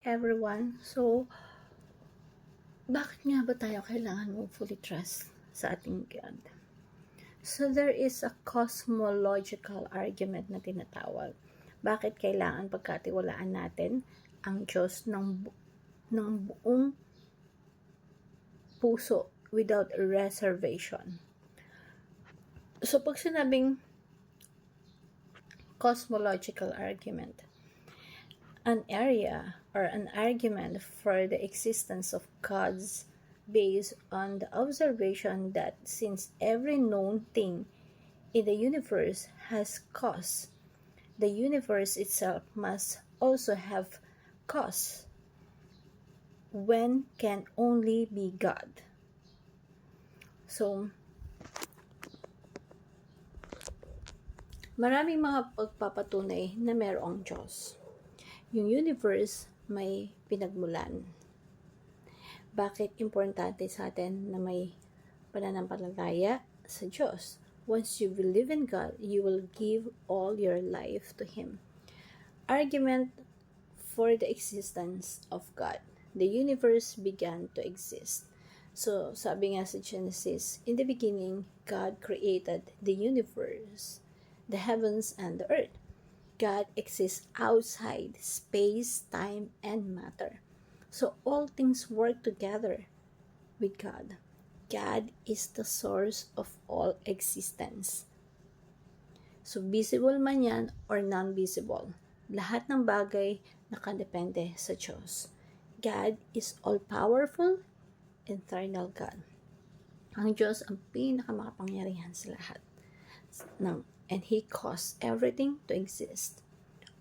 Everyone. So, bakit nga ba tayo kailangan mo fully trust sa ating God? So, there is a cosmological argument na tinatawag. Bakit kailangan pagkatiwalaan natin ang Diyos ng buong puso without reservation? So, pag sinabing cosmological argument, an area or an argument for the existence of God's based on the observation that since every known thing in the universe has cause, the universe itself must also have cause. When can only be God. So, maraming mga pagpapatunay na mayroong Diyos. Yung universe may pinagmulan. Bakit importante sa atin na may pananampalataya sa Diyos? Once you believe in God, you will give all your life to Him. Argument for the existence of God. The universe began to exist. So, sabi nga sa Genesis, in the beginning, God created the universe, the heavens and the earth. God exists outside space, time, and matter. So all things work together with God. God is the source of all existence. So visible man yan or non-visible, lahat ng bagay nakadepende sa Diyos. God is all-powerful, eternal God. Ang Diyos ang pinakamakapangyarihan sa lahat. And He caused everything to exist.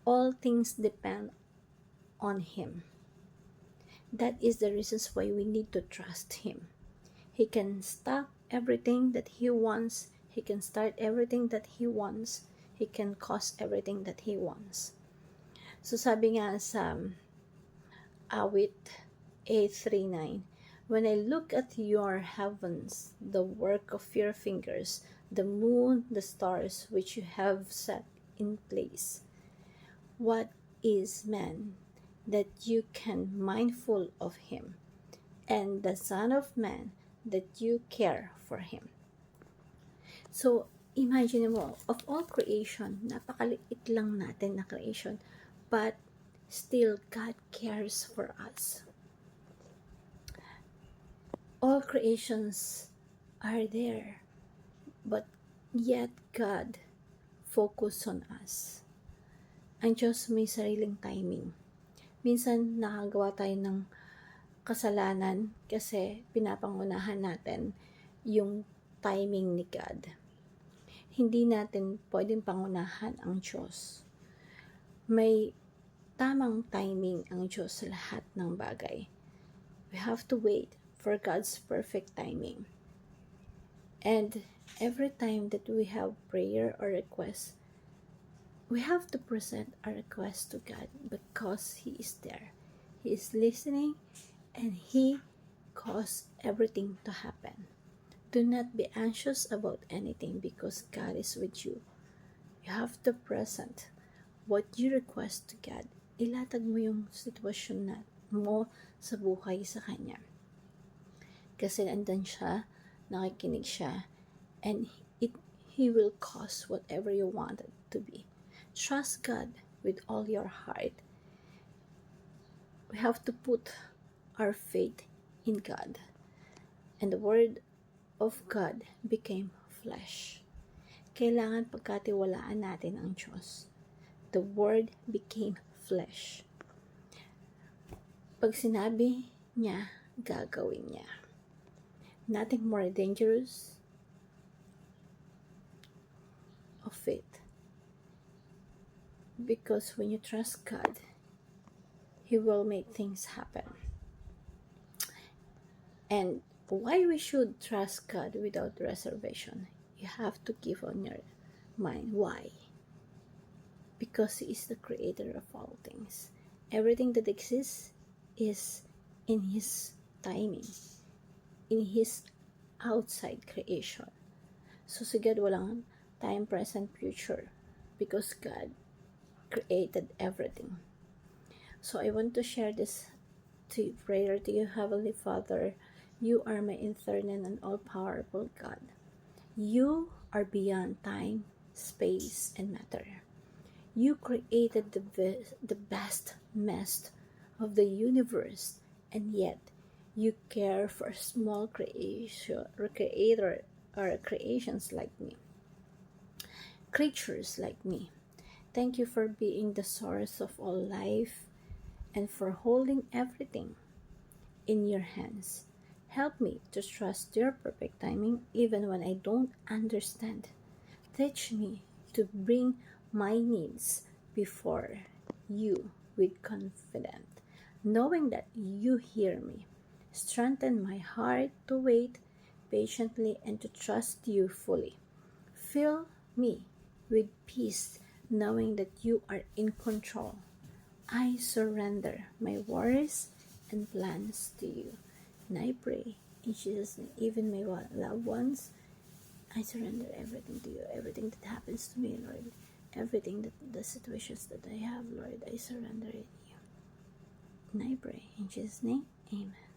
All things depend on Him. That is the reasons why we need to trust Him. He can stop everything that He wants. He can start everything that He wants. He can cause everything that He wants. So sabi nga sa Awit 8:3-9, when I look at your heavens, the work of your fingers, the moon, the stars which you have set in place, what is man that you can mindful of him, and the Son of Man that you care for him? So, imagine mo, of all creation, napakaliit lang natin na creation, but still God cares for us. All creations are there, but yet God focus on us. Ang Diyos may sariling timing. Minsan nakagawa tayo ng kasalanan kasi pinapangunahan natin yung timing ni God. Hindi natin pwedeng pangunahan ang Diyos. May tamang timing ang Diyos sa lahat ng bagay. We have to wait for God's perfect timing. And every time that we have prayer or request, we have to present our request to God because He is there. He is listening and He caused everything to happen. Do not be anxious about anything because God is with you. You have to present what you request to God. Ilatag mo yung sitwasyon mo sa buhay sa Kanya. Kasi nandan siya, nakikinig siya, and He will cause whatever you want it to be. Trust God with all your heart. We have to put our faith in God. And the Word of God became flesh. Kailangan pagkatiwalaan natin ang Diyos. The Word became flesh. Pag sinabi niya, gagawin niya. Nothing more dangerous of faith. Because when you trust God, He will make things happen. And why we should trust God without reservation? You have to give on your mind. Why? Because He is the creator of all things. Everything that exists is in His timing, in His outside creation. So si God walang time, present, future, because God created everything. So I want to share this prayer to you, Heavenly Father. You are my eternal and all-powerful God. You are beyond time, space, and matter. You created the best mess of the universe, and yet you care for small creations like me, creatures like me. Thank you for being the source of all life and for holding everything in your hands. Help me to trust your perfect timing even when I don't understand. Teach me to bring my needs before you with confidence, knowing that you hear me. Strengthen my heart to wait patiently and to trust you fully. Fill me with peace, knowing that you are in control. I surrender my worries and plans to you. And I pray in Jesus' name, even my loved ones, I surrender everything to you. Everything that happens to me, Lord. Everything that the situations that I have, Lord, I surrender it to you. And I pray in Jesus' name, amen.